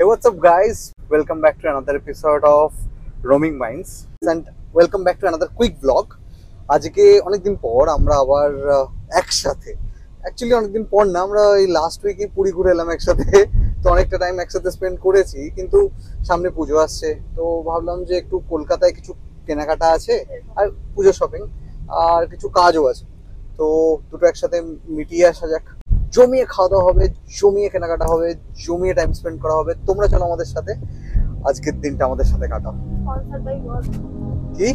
Hey, what's up, guys? Welcome back to another episode of Roaming Minds and welcome back to another quick vlog. আজকে অনেকদিন পর আমরা আবার একসাথে, actually অনেকদিন পর না, আমরা এই লাস্ট উইকে পুরী ঘুরে এলাম একসাথে। তো অনেকটা টাইম একসাথে স্পেন্ড করেছি, কিন্তু সামনে পুজো আসছে, তো ভাবলাম যে একটু কলকাতায় কিছু কেনাকাটা আছে আর পুজো শপিং আর কিছু কাজও আছে, তো দুটো একসাথে মিটিয়ে আসা যাক। জমিয়ে খাওয়া দাওয়া হবে, জমিয়ে কেনাকাটা হবে, জমিয়ে টাইম স্পেন্ড করা হবে। তোমরা চলো আমাদের সাথে, আজকের দিনটা আমাদের সাথে কাটাও। কি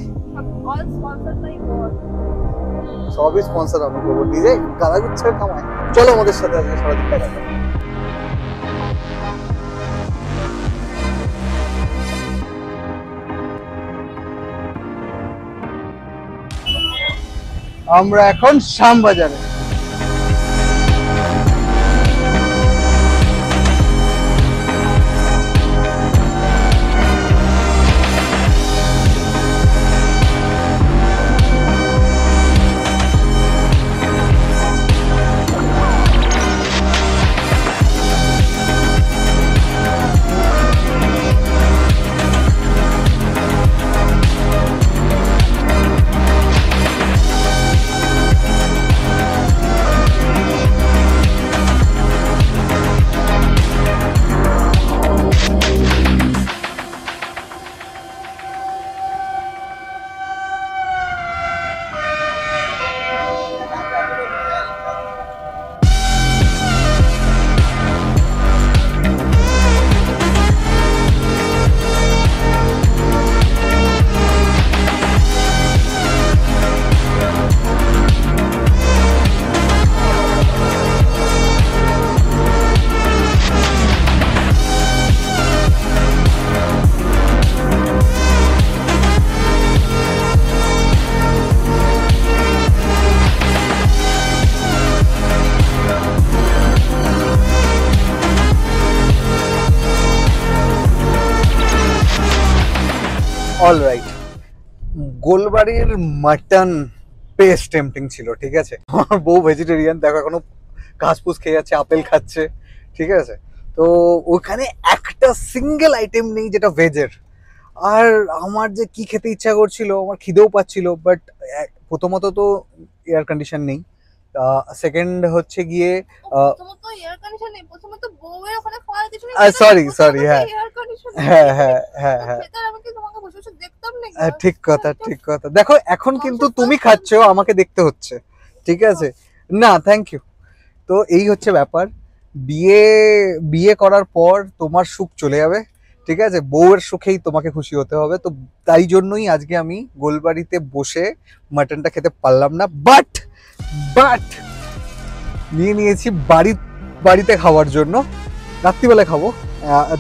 সবই স্পন্সর আমি করবো, নিজে গালা গুচ্ছের কামাই। চলো আমাদের সাথে আজকে সারাদিন কাটাবো। আমরা এখন শ্যামবাজারে। অলরাইট, গোলবাড়ির মাটন বেশ টেম্পটিং ছিল, ঠিক আছে। আমার বউ ভেজিটেরিয়ান, দেখো এখনো ঘাসপুস খেয়ে যাচ্ছে, আপেল খাচ্ছে, ঠিক আছে। তো ওখানে একটা সিঙ্গেল আইটেম নেই যেটা ভেজের। আর আমার যে কি খেতে ইচ্ছা করছিল, আমার খিদেও পাচ্ছিল, বাট প্রথমত তো এয়ার কন্ডিশন নেই, সেকেন্ড হচ্ছে গিয়ে সরি হ্যাঁ হ্যাঁ হ্যাঁ হ্যাঁ ঠিক কথা, ঠিক কথা। দেখো এখন কিন্তু তুমি খাচ্ছ, আমাকে দেখতে হচ্ছে, ঠিক আছে। না থ্যাংক ইউ। তো এই হচ্ছে ব্যাপার, বিয়ে করার পর তোমার সুখ চলে যাবে, ঠিক আছে, বউয়ের সুখেই তোমাকে খুশি হতে হবে। তো তাই জন্যই আজকে আমি গোলবাড়িতে বসে মাটনটা খেতে পারলাম না, বাট নিয়ে নিয়েছি বাড়িতে খাওয়ার জন্য। রাত্রিবেলায় খাবো,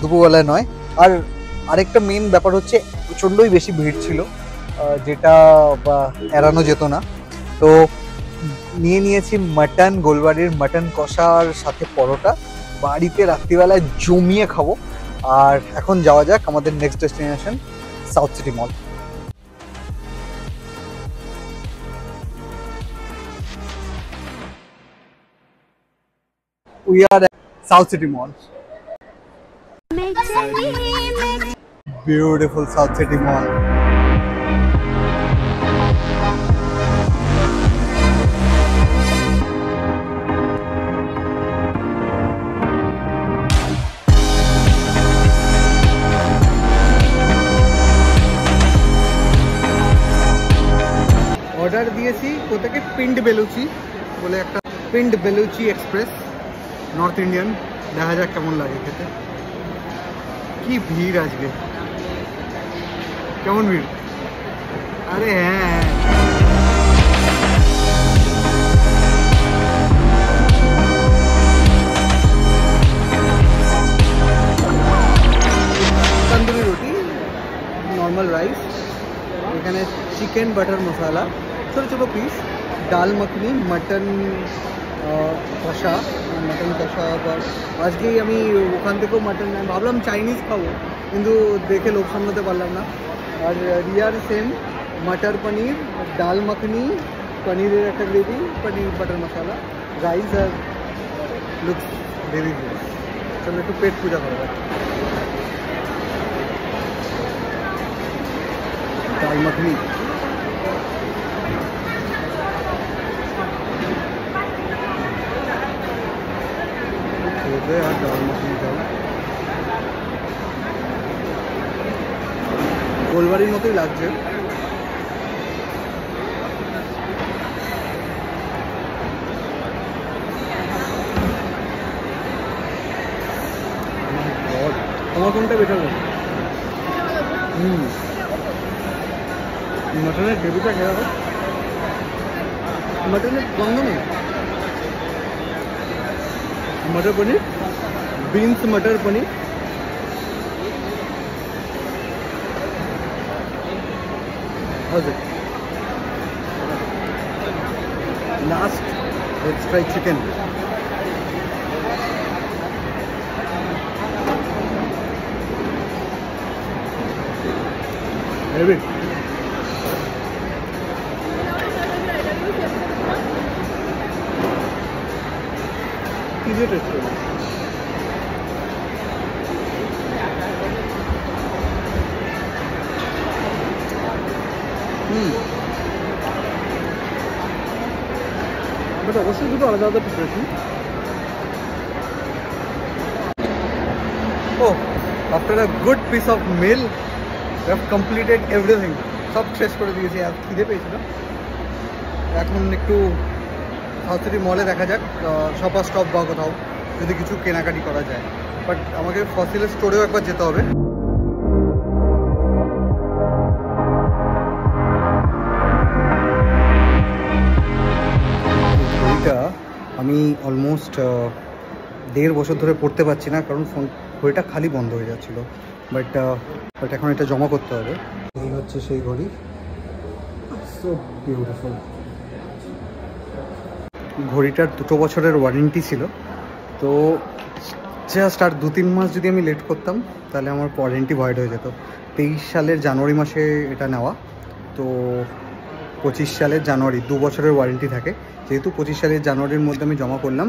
দুপুরবেলায় নয়। আর আরেকটা মেন ব্যাপার হচ্ছে প্রচণ্ডই বেশি ভিড় ছিল, যেটা এড়ানো যেত না। তো নিয়ে নিয়েছি মাটন, গোলবাড়ির মাটন কষার সাথে পরোটা, বাড়িতে রাত্রিবেলায় জমিয়ে খাবো। আর এখন যাওয়া যাক আমাদের next destination, south city mall. We are at South City Mall. Beautiful South City Mall. Order দিয়েছি কোথাকে, পিন্ড বেলুচি বলে একটা, পিন্ড বেলুচি এক্সপ্রেস, নর্থ ইন্ডিয়ান। দেখা যাক কেমন লাগে খেতে। কি ভিড় আজকে, কেমন ভিড়! আরে হ্যাঁ, তন্দুরি রুটি, নর্মাল রাইস, এখানে চিকেন বাটার মশলা, ছোটো ছোটো পিস, ডাল মাখনি, মাটন কষা, আবার আজকেই আমি ওখান থেকেও মাটন, ভাবলাম চাইনিজ খাবো, কিন্তু দেখে লোক সামলাতে পারলাম না। আর রিয়ার সেম मटर पनीर, दाल मखनी, पनीर एक ग्रेवी, पनीर बटर मसाला, राइस और लुक्स वेरी गुड। चलो एक पेट पूजा करो। दाल मखनी छोले और दाल मखनी दाल গোলবাড়ির মতোই লাগছে। তোমার কোনটা বেটার লাগে? मटन ग्रेवीटा क्या है? मटन गंगा में मटर paneer, beans matar paneer, last let's try chicken. Heavy taste है। बट अवश्य दुটো আলাদা আলাদা preparation. Oh, after a good piece of meal, we have completed everything. সব শেষ করে দিয়েছি। আর খিদে পেয়েছিল। এখন একটু সাউথ মলে দেখা যাক শপার স্টপ বা কোথাও যদি কিছু কেনাকাটি করা যায়। বাট আমাকে ফসিলের স্টোরেও একবার যেতে হবে। ঘড়িটা আমি অলমোস্ট 1.5 বছর ধরে পড়তে পারছি না, কারণ ঘড়িটা খালি বন্ধ হয়ে যাচ্ছিলো। বাট এখন এটা জমা করতে হবে। এই হচ্ছে সেই ঘড়ি, সো বিউটিফুল। ঘড়িটার 2 বছরের ওয়ারেন্টি ছিল, তো জাস্ট আর 2-3 মাস যদি আমি লেট করতাম তাহলে আমার ওয়ারেন্টি ভয়েড হয়ে যেত। 23 সালের জানুয়ারি মাসে এটা নেওয়া, তো 25 সালের জানুয়ারি 2 বছরের ওয়ারেন্টি থাকে। যেহেতু 25 সালের জানুয়ারির মধ্যে আমি জমা করলাম,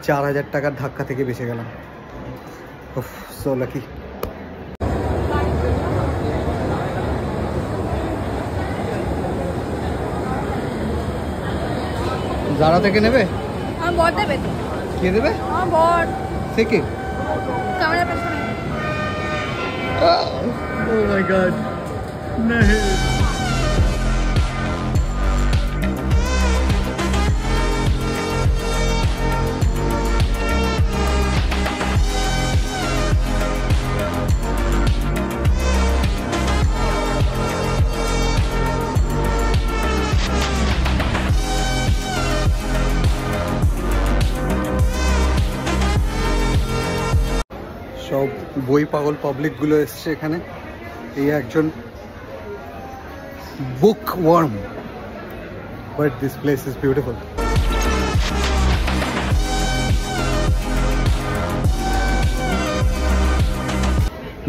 4000 টাকার ধাক্কা থেকে বেঁচে গেলাম। So lucky. জারা থেকে নেবে? আমার বর দেবে তো। কে দেবে? আমার বর থেকে। ক্যামেরা পেছনে। Oh my god. नहीं। সব বই পাগল পাবলিকগুলো এসছে এখানে। এই একজন book worm, but this place is beautiful.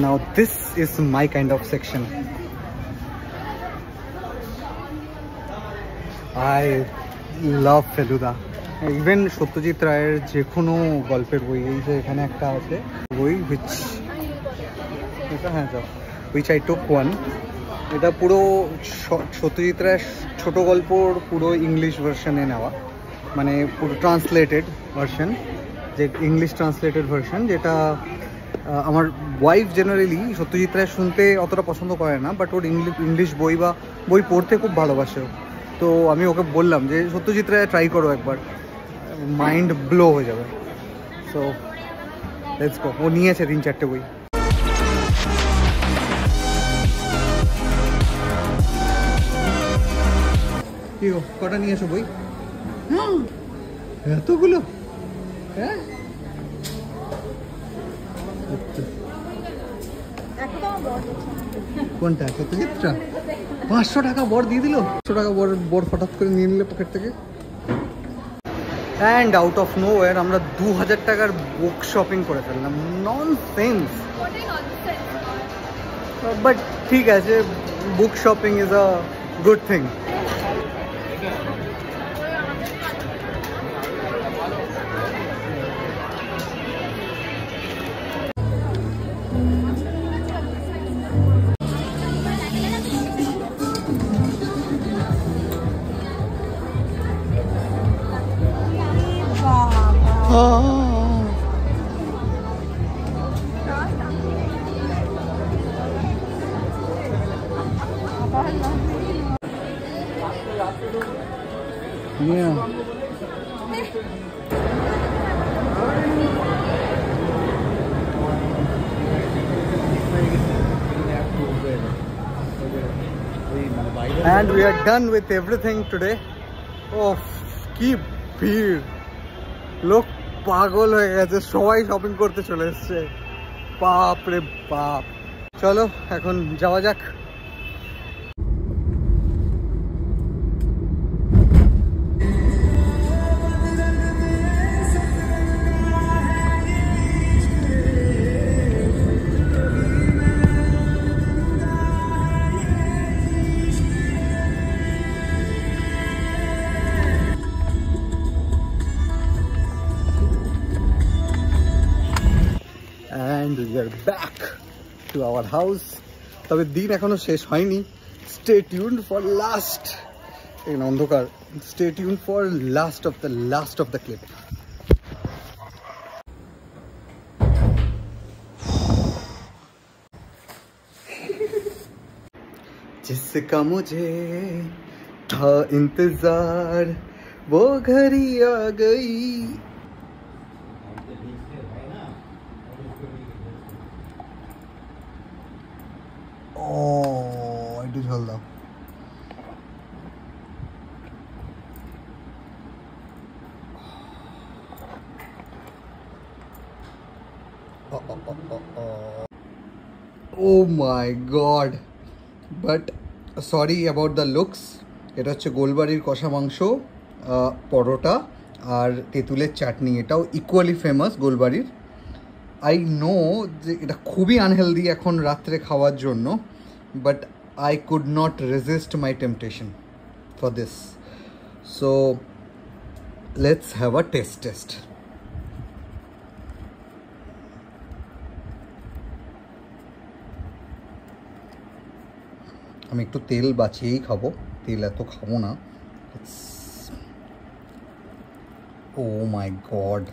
Now this is my kind of section. I love Feluda. Even Satyajit রায়ের যে কোনো গল্পের বই, এই যে এখানে একটা আছে বই হুইচ আই টুক ওয়ান। এটা পুরো সত্যজিৎ রায়ের ছোটো গল্পর পুরো ইংলিশ ভার্সনে নেওয়া, মানে পুরো ট্রান্সলেটেড ভার্সন, যে ইংলিশ ট্রান্সলেটেড ভার্সন, যেটা আমার ওয়াইফ জেনারেলি সত্যজিৎ রায় শুনতে অতটা পছন্দ করে না, বাট ওর ইংলিশ বই বা বই পড়তে খুব ভালোবাসে। তো আমি ওকে বললাম যে সত্যজিৎ রায় ট্রাই করো একবার, মাইন্ড ব্লো হয়ে যাবে। So let's go. ও নিয়েছে 3-4টে বই। কি গো, কটা নিয়েছো বই? এতগুলো? হ্যাঁ, কোনটা? সত্যজিৎটা 500 টাকা বর দিয়ে দিল। 500 টাকা বর হঠাৎ করে নিয়ে নিলে পকেট থেকে। And out of nowhere আমরা 2000 টাকার বুক শপিং করে ফেললাম। নন সেন্স, বাট ঠিক আছে, book shopping is a good thing. Yeah. And we are done with everything today. Oh, কি ভিড়, লোক পাগল হয়ে গেছে, সবাই শপিং করতে চলে এসছে, বাপ রে বাপ। চলো এখন যাওয়া যাক। And we are back to our house. তবে দিন এখনো শেষ হয়নি। Stay tuned for last. এখানে অন্ধকার। Stay tuned for last of the clip. जिसका मुझे था इंतजार वो घड़ी आ गई। একটু ঝোল দাও। Oh my God, but sorry about the looks. এটা হচ্ছে গোলবাড়ির কষা মাংস, পরোটা আর তেঁতুলের চাটনি। এটাও ইকুয়ালি ফেমাস গোলবাড়ির। আই নো যে এটা খুবই আনহেলদি এখন রাত্রে খাওয়ার জন্য, but I could not resist my temptation for this. So let's have a test. আমি একটু তেল বাঁচিয়েই খাবো, তেল এত খাবো না। ও মাই গড,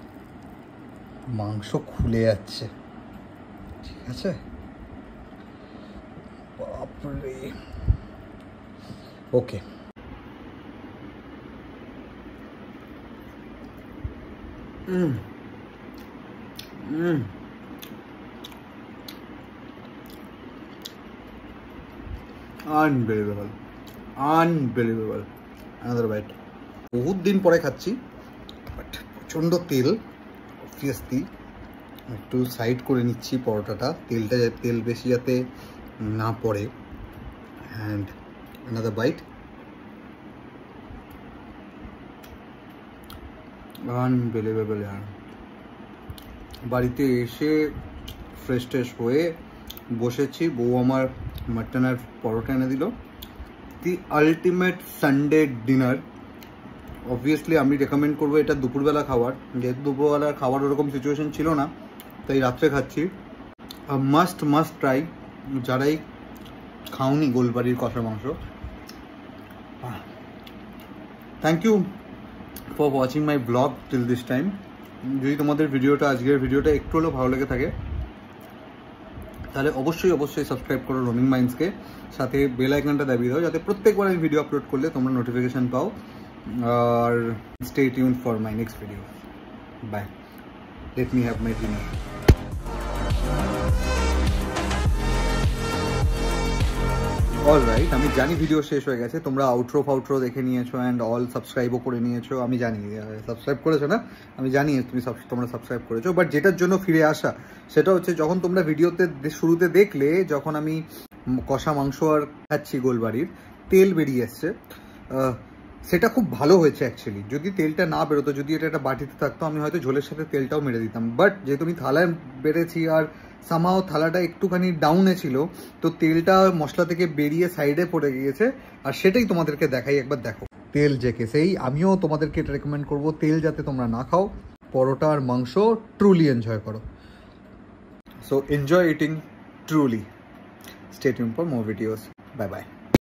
মাংস খুলে যাচ্ছে। ঠিক আছে, বাপরে। ওকে, আনবিলিভেবল, অ্যানাদার বাইট। বহুত দিন পরে খাচ্ছি, বাট প্রচণ্ড তেল। অবভিয়াসলি একটু সাইড করে নিচ্ছি পরোটাটা, তেল বেশি যাতে না পড়ে। And another bite. আনবিলিভেবল। বাড়িতে এসে ফ্রেশ ট্রেশ হয়ে বসেছি, বউ আমার মাটন আর পরোটা এনে দিল। The ultimate Sunday dinner. Obviously আমি রেকমেন্ড করবো এটা দুপুরবেলা খাবার, যেহেতু দুপুরবেলার খাবার ওরকম সিচুয়েশন ছিল না, তাই রাত্রে খাচ্ছি। মাস্ট ট্রাই, যারাই খাওনি গোলবাড়ির কষা মাংস। Thank you for watching my blog till this time. যদি তোমাদের আজকের ভিডিওটা একটু হলেও ভালো লেগে থাকে, তাহলে অবশ্যই সাবস্ক্রাইব করো রোমিং মাইন্ডসকে, সাথে বেল আইকনটা দাবিয়ে দাও, যাতে প্রত্যেকবার আমি ভিডিও আপলোড করলে তোমরা নোটিফিকেশান পাও। আর stay tuned for my next video. Bye, let me have my dinner. Alright, আমি জানি ভিডিও শেষ হয়ে গেছে, তোমরা আউটরো দেখে নিয়েছো অ্যান্ড অল সাবস্ক্রাইবও করে নিয়েছো। আমি জানি সাবস্ক্রাইব করেছো না, আমি জানি তোমরা সাবস্ক্রাইব করেছো, বাট যেটার জন্য ফিরে আসা সেটা হচ্ছে, যখন তোমরা ভিডিওতে শুরুতে দেখলে যখন আমি কষা মাংস আর খাচ্ছি গোলবাড়ির, তেল বেরিয়ে এসছে, সেটা খুব ভালো হয়েছে অ্যাকচুয়ালি। যদি তেলটা না বেরোতো, যদি এটা একটা বাটিতে থাকতো, আমি হয়তো ঝোলের সাথে তেলটাও মেরে দিতাম। বাট যেহেতু আমি থালায় বেড়েছি আর সামাও থালাটা একটুখানি ডাউনে ছিল, তো তেলটা মশলা থেকে বেরিয়ে সাইডে পড়ে গিয়েছে, আর সেটাই তোমাদেরকে দেখাই, একবার দেখো। তেল জেকে সেই আমিও তোমাদেরকে এটা রেকমেন্ড করবো, তেল যাতে তোমরা না খাও, পরোটা আর মাংস ট্রুলি এনজয় করো। So enjoy eating truly. Stay tuned for more videos. Bye bye.